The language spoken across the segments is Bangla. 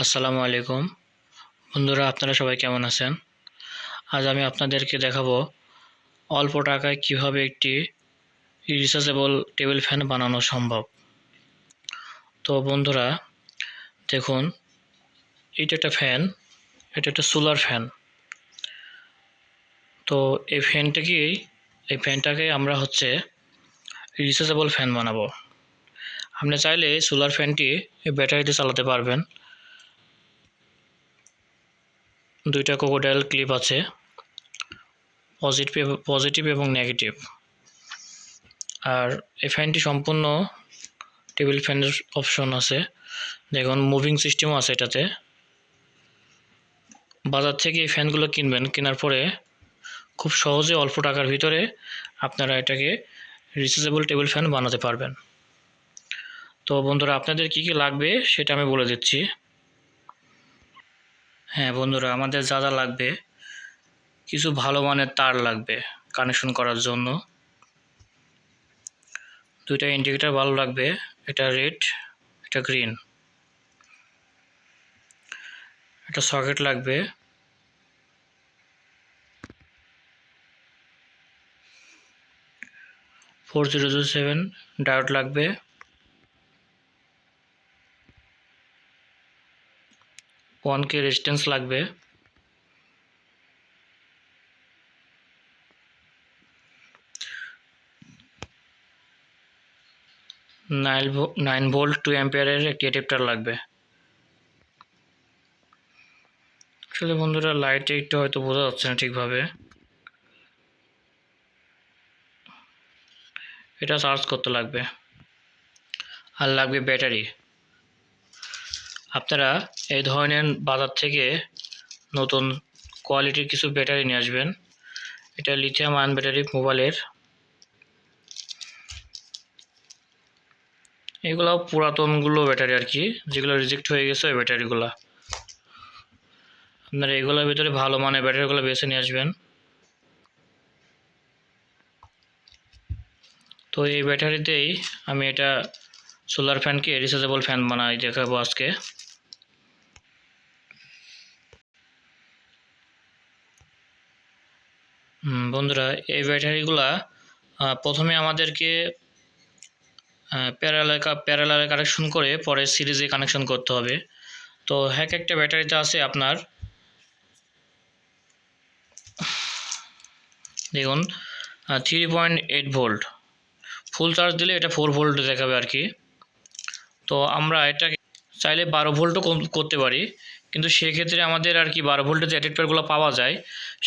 আসসালামু আলাইকুম বন্ধুরা, আপনারা সবাই কেমন আছেন? আজ আমি আপনাদেরকে দেখাবো অল্প টাকায় কিভাবে একটি রিচার্জেবল টেবিল ফ্যান বানানো সম্ভব। তো বন্ধুরা দেখুন, এটা একটা ফ্যান, এটা একটা সোলার ফ্যান। তো এই ফ্যানটাকে আমরা রিচার্জেবল ফ্যান বানাবো। আপনি চাইলে সোলার ফ্যানটি ব্যাটারিতে চালাতে পারবেন। দুইটা ক্রোকোডাইল ক্লিপ আছে, পজিটিভ এবং নেগেটিভ। আর এই ফ্যানটি সম্পূর্ণ টেবিল ফ্যানের অপশন আছে। দেখুন, মুভিং সিস্টেমও আছে এটাতে। বাজার থেকে এই ফ্যানগুলো কেনার পরে খুব সহজে অল্প টাকার ভিতরে আপনারা এটাকে রিচার্জেবল টেবিল ফ্যান বানাতে পারবেন। তো বন্ধুরা, আপনাদের কি কি লাগবে সেটা আমি বলে দিচ্ছি। হ্যাঁ বন্ধুরা, আমাদের যা যা লাগবে, কিছু ভালো মানের তার লাগবে কানেকশন করার জন্য। দুইটা ইন্ডিকেটর বাল্ব লাগবে, এটা রেড, এটা গ্রিন। একটা সকেট লাগবে, 4007 ডায়োড লাগবে, 1K রেজিস্ট্যান্স লাগবে, 9 ভোল্ট 2 অ্যাম্পিয়ারের একটি অ্যাডাপ্টার লাগবে। আসলে বন্ধুরা, লাইটে একটু হয়তো বোঝা যাচ্ছে না ঠিকভাবে। এটা চার্জ করতে লাগবে। আর লাগবে ব্যাটারি। আপনারা এই ধরনের বাজার থেকে নতুন কোয়ালিটির কিছু ব্যাটারি নিয়ে আসবেন। এটা লিথিয়াম আয়ন ব্যাটারি মোবাইলের। এগুলো পুরাতনগুলো ব্যাটারি আর কি, যেগুলো রিজেক্ট হয়ে গেছে ওই ব্যাটারিগুলো। আপনারা এগুলোর ভিতরে ভালো মানের ব্যাটারিগুলো বেছে নিয়ে আসবেন। তো এই ব্যাটারিতেই আমি এটা সোলার ফ্যানকে রিচার্জেবল ফ্যান বানাই দেখাবো আজকে। বন্ধুরা, এই ব্যাটারিগুলা প্রথমে আমাদেরকে প্যারালালে কানেকশন করে পরে সিরিজে কানেকশন করতে হবে। তো একটা ব্যাটারিতে আছে আপনার, দেখুন, 3.8 ভোল্ট। ফুল চার্জ দিলে এটা 4 ভোল্ট দেখাবে আর কি। তো আমরা এটাকে চাইলে 12 ভোল্টও করতে পারি, কিন্তু সেক্ষেত্রে আমাদের আর কি 12 ভোল্টের যে অ্যাডাপ্টারগুলো পাওয়া যায়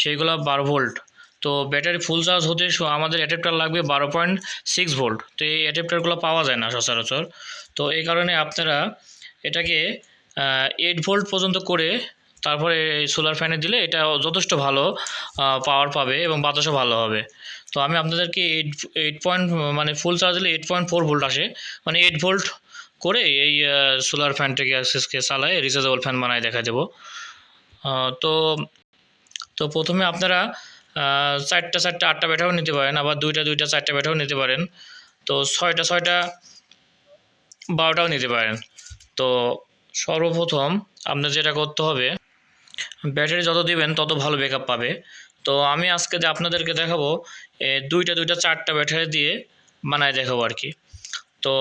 সেইগুলো 12 ভোল্ট। তো ব্যাটারি ফুল চার্জ হতে আমাদের অ্যাডাপ্টার লাগবে 12.6 ভোল্ট। তো এই অ্যাডাপ্টারগুলো পাওয়া যায় না সচরাচর। তো এই কারণে আপনারা এটাকে 8 ভোল্ট পর্যন্ত করে তারপরে সোলার ফ্যানে দিলে এটা যথেষ্ট ভালো পাওয়ার পাবে এবং বাতাসও ভালো হবে। তো আমি আপনাদেরকে এইট পয়েন্ট মানে ফুল চার্জ দিলে 8.4 ভোল্ট আসে, মানে 8 ভোল্ট করে এই সোলার ফ্যানটাকে চালায় রিচার্জেবল ফ্যান বানায় দেখা দেবো। তো তো প্রথমে আপনারা 4টা 8টা ব্যাটারিও নিতে পারেন, আবার 2টা 4টা ব্যাটারিও নিতে পারেন। তো 6টা 12টাও নিতে পারেন। তো সর্বপ্রথম আপনার যেটা করতে হবে, ব্যাটারি যত দিবেন তত ভালো ব্যাকআপ পাবে। তো আমি আজকে আপনাদেরকে দেখাবো 2টা 4টা ব্যাটারি দিয়ে বানায় দেখাবো আর কি। তো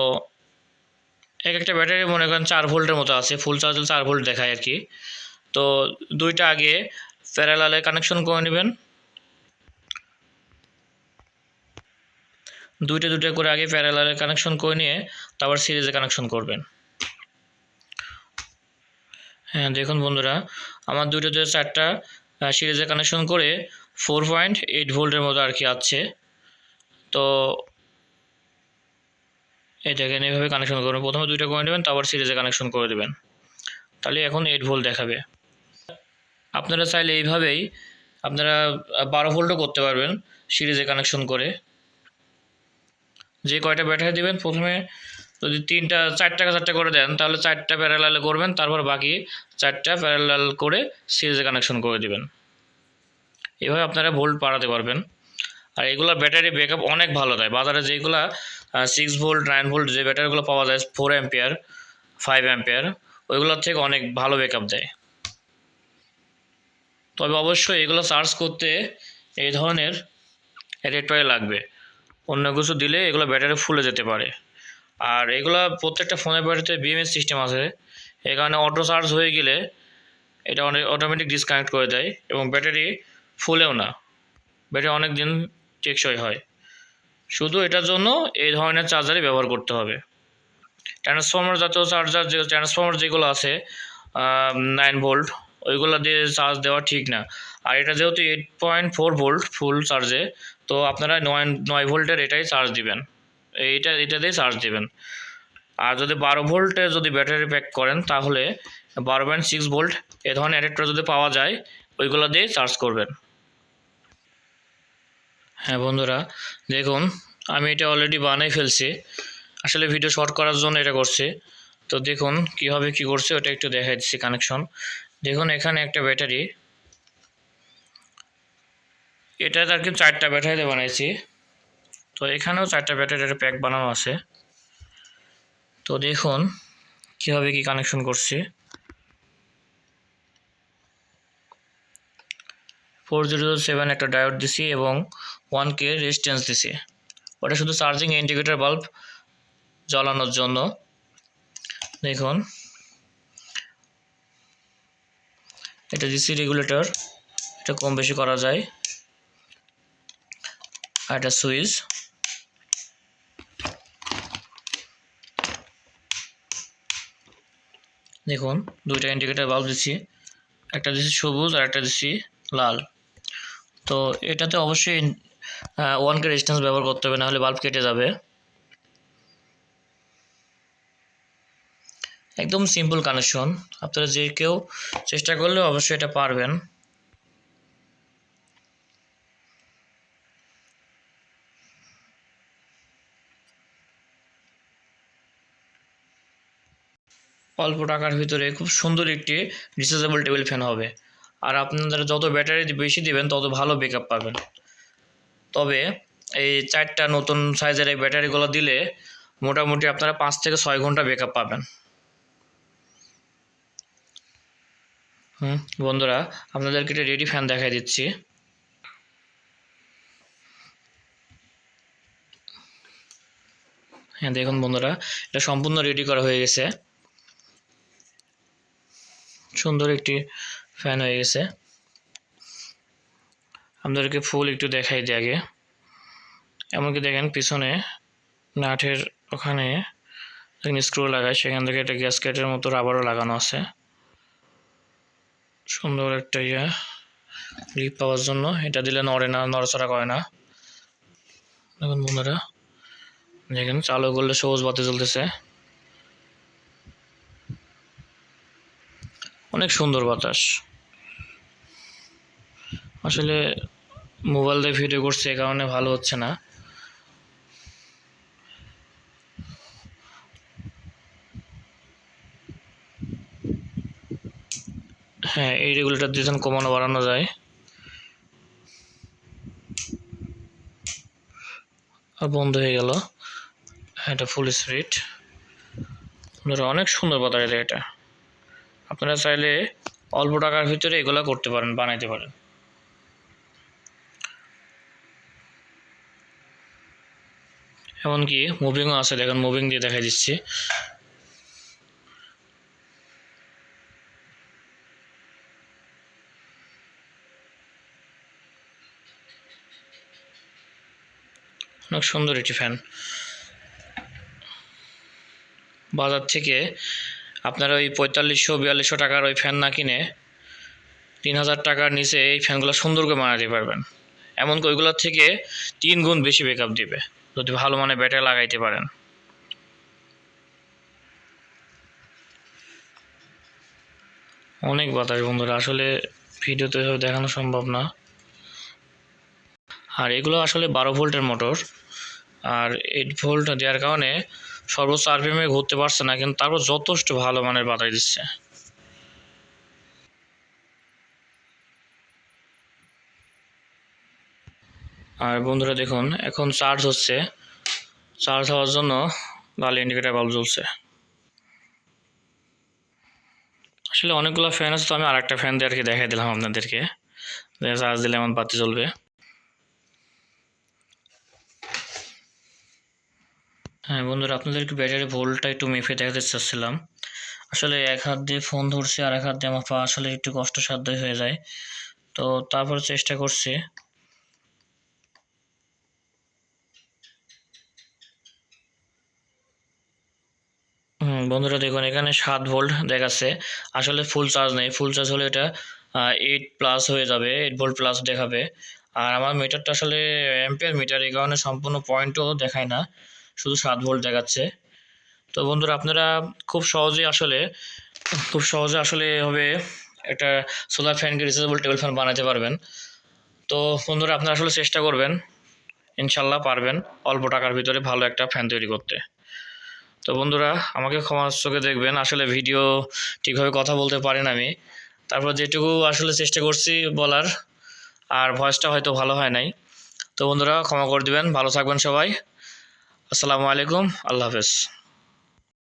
একটা ব্যাটারি মনে করেন 4 ভোল্টের মতো আছে, ফুল চার্জ 4 ভোল্ট দেখায় আর কি। তো 2টা আগে প্যারালালে কানেকশন করে নেবেন, 2টা করে আগে প্যারালালে কানেকশন করে নিয়ে তারপর সিরিজে কানেকশন করবেন। হ্যাঁ দেখুন বন্ধুরা, আমার 2টা 4টা সিরিজে কানেকশন করে 4.8 ভোল্টের মতো আর কি আছে। তো এই দেখেন, এইভাবে কানেকশন করবেন। প্রথমে 2টা করে নেবেন, তারপর সিরিজে কানেকশন করে দেবেন, তাহলে এখন 8 ভোল্ট দেখাবে। আপনারা চাইলে এইভাবেই আপনারা 12 ভোল্টও করতে পারবেন সিরিজে কানেকশন করে। যে কয়টা ব্যাটারি দিবেন, প্রথমে যদি 4টা করে দেন তাহলে 4টা প্যারালালে করবেন, তারপর বাকি 4টা প্যারালাল করে সিরিজে কানেকশন করে দিবেন। এভাবে আপনারা ভোল্ট বাড়াতে পারবেন। আর এগুলোর ব্যাটারি ব্যাকআপ অনেক ভালো দেয়। বাজারে যেগুলো 6 ভোল্ট 9 ভোল্ট যে ব্যাটারিগুলো পাওয়া যায়, 4 অ্যাম্পিয়ার 5 অ্যাম্পিয়ার, ওইগুলোর থেকে অনেক ভালো ব্যাকআপ দেয়। তবে অবশ্যই এগুলো চার্জ করতে এই ধরনের অ্যাডাপ্টার লাগবে, অন্য কিছু দিলে এগুলো ব্যাটারি ফুলে যেতে পারে। আর এগুলো প্রত্যেকটা ফোনের ব্যাটারিতে বিএমএস সিস্টেম আছে, এই কারণে অটো চার্জ হয়ে গেলে এটা অটোমেটিক ডিসকানেক্ট করে দেয় এবং ব্যাটারি ফুলেও না, ব্যাটারি অনেক দিন টেকসই হয়। শুধু এটার জন্য এই ধরনের চার্জারই ব্যবহার করতে হবে। ট্রান্সফর্মার জাতীয় চার্জার, যে ট্রান্সফর্মার যেগুলো আছে 9 ভোল্ট, ওইগুলো দিয়ে চার্জ দেওয়া ঠিক না। আর এটা যেহেতু 8.4 ভোল্ট ফুল চার্জে, তো আপনারা 9 ভোল্টের এটাই চার্জ দিবেন, এটা দিয়ে চার্জ দিবেন। আর যদি 12 ভোল্টে যদি ব্যাটারি প্যাক করেন তাহলে 12.6 ভোল্ট এ ধরনের অ্যাডাপ্টার যদি পাওয়া যায় ওইগুলো দিয়ে চার্জ করবেন। হ্যাঁ বন্ধুরা, দেখুন আমি এটা অলরেডি বানাই ফেলছি, আসলে ভিডিও শর্ট করার জন্য এটা করছি। তো দেখুন কীভাবে কী করছে ওটা একটু দেখাই দিচ্ছি কানেকশন। দেখুন এখানে একটা ব্যাটারি, এটা আর কি 4টা ব্যাটারিতে বানাইছি। তো এখানেও 4টা ব্যাটারির প্যাক বানানো আছে। তো দেখুন কীভাবে কি কানেকশন করছি। 4007 একটা ডায়োড দিছি এবং 1K রেজিস্ট্যান্স দিছি, ওটা শুধু চার্জিং ইন্ডিকেটর বাল্ব জ্বালানোর জন্য। দেখুন এটা ডিসি রেগুলেটর, এটা কম বেশি করা যায়। আর এটা সুইচ, দেখুন 2টা ইন্ডিকেটর বাল্ব দিচ্ছি, একটা দিচ্ছি সবুজ আর একটা দিচ্ছি লাল। তো এটাতে অবশ্যই 1K রেজিস্ট্যান্স ব্যবহার করতে হবে, নাহলে বাল্ব কেটে যাবে। একদম সিম্পল কানেকশন, আপনারা যে কেউ চেষ্টা করলে অবশ্যই এটা পারবেন। অল্প টাকার ভিতরে খুব সুন্দর একটি রিচার্জেবল টেবিল ফ্যান হবে। আর আপনারা যত ব্যাটারি বেশি দিবেন তত ভালো ব্যাকআপ পাবেন। তবে এই 4টা নতুন সাইজের এই ব্যাটারিগুলো দিলে মোটামুটি আপনারা 5 থেকে 6 ঘন্টা ব্যাকআপ পাবেন। বন্ধুরা, আপনাদেরকে একটা রেডি ফ্যান দেখাই দিচ্ছি। হ্যাঁ দেখুন বন্ধুরা, এটা সম্পূর্ণ রেডি করা হয়ে গেছে, সুন্দর একটি ফ্যান হয়ে গেছে। আপনাদেরকে ফুল একটু দেখাই দিই আগে। এমনকি দেখেন পিছনে নাটের ওখানে স্ক্রু লাগায়, সেখান থেকে একটা গ্যাসকেটের মতো রাবারও লাগানো আছে, সুন্দর একটা গ্রিপ পাওয়ার জন্য। এটা দিলে নড়ে না, নড়াচড়া করে না। দেখুন বন্ধুরা, দেখেন চালু করলে সবুজ বাতি জ্বলতেছে, অনেক সুন্দর বাতাস। আসলে মোবাইল দিয়ে ভিডিও করছে এ কারণে ভালো হচ্ছে না। হ্যাঁ, এই রেগুলেটর দিয়ে কমানো বাড়ানো যায়। আর বন্ধ হয়ে গেল, এটা ফুল স্পিড। অনেক সুন্দর বাতাস দেয় এটা। আপনারা চাইলে অল্প টাকার ভিতরে এগুলো করতে পারেন, বানাইতে পারেন। এমনকি মুভিংও আছে, দেখুন মুভিং দিয়ে দেখাই দিচ্ছি। অনেক সুন্দর একটি ফ্যান। বাজার থেকে আপনারা ওই 4500-4200 টাকার ওই ফ্যান না কিনে 3000 টাকার নিচে এই ফ্যানগুলো সুন্দর করে বানাতে পারবেন। এমনকি ওইগুলোর থেকে 3 গুণ বেশি ব্যাকআপ দিবে যদি ভালো মানে ব্যাটারি লাগাইতে পারেন। অনেক বাতাস বন্ধুরা, আসলে ভিডিওতে দেখানো সম্ভব না। আর এগুলো আসলে 12 ভোল্টের মোটর, আর 8 ভোল্ট দেওয়ার কারণে সর্বোচ্চ আরপিএমে ঘুরতে পারছে না, কিন্তু তারপর যথেষ্ট ভালো মানের বাতাস দিচ্ছে। আর বন্ধুরা দেখুন এখন চার্জ হচ্ছে, চার্জ হওয়ার জন্য লাল ইন্ডিকেটর বাল্ব জ্বলছে। আসলে অনেকগুলো ফ্যান আছে, তো আমি আরেকটা ফ্যান দিয়ে আর কি দেখাই দিলাম আপনাদেরকে, চার্জ দিলে আমার বাতি জ্বলবে। হ্যাঁ বন্ধুরা, আপনাদের একটু ব্যাটারি ভোল্টটা একটু মেপে দেখাতে চাচ্ছিলাম। আসলে এক হাত দিয়ে ফোন ধরছি আর এক হাত দিয়ে মাপা আসলে একটু কষ্টসাধ্যই হয়ে যায়, তো তারপরে চেষ্টা করছি। বন্ধুরা দেখুন, এখানে 7 ভোল্ট দেখাচ্ছে। আসলে ফুল চার্জ নেই, ফুল চার্জ হলে এটা 8 প্লাস হয়ে যাবে, 8 ভোল্ট প্লাস দেখাবে। আর আমার মিটারটা আসলে অ্যাম্পিয়ার মিটার, এই কারণে সম্পূর্ণ পয়েন্টও দেখায় না, শুধু 7 ভোল্ট দেখাচ্ছে। তো বন্ধুরা আপনারা খুব সহজে আসলে এভাবে একটা সোলার ফ্যানকে রিচার্জেবল টেবিল ফ্যান বানাতে পারবেন। তো বন্ধুরা আপনারা আসলে চেষ্টা করবেন, ইনশাল্লাহ পারবেন অল্প টাকার ভিতরে ভালো একটা ফ্যান তৈরি করতে। তো বন্ধুরা আমাকে ক্ষমার চোখে দেখবেন, আসলে ভিডিও ঠিকভাবে কথা বলতে পারি না আমি, তারপর যেটুকু আসলে চেষ্টা করছি বলার, আর ভয়েসটা হয়তো ভালো হয় নাই। তো বন্ধুরা ক্ষমা করে দিবেন, ভালো থাকবেন সবাই। আসসালামু আলাইকুম, আল্লাহ হাফেজ।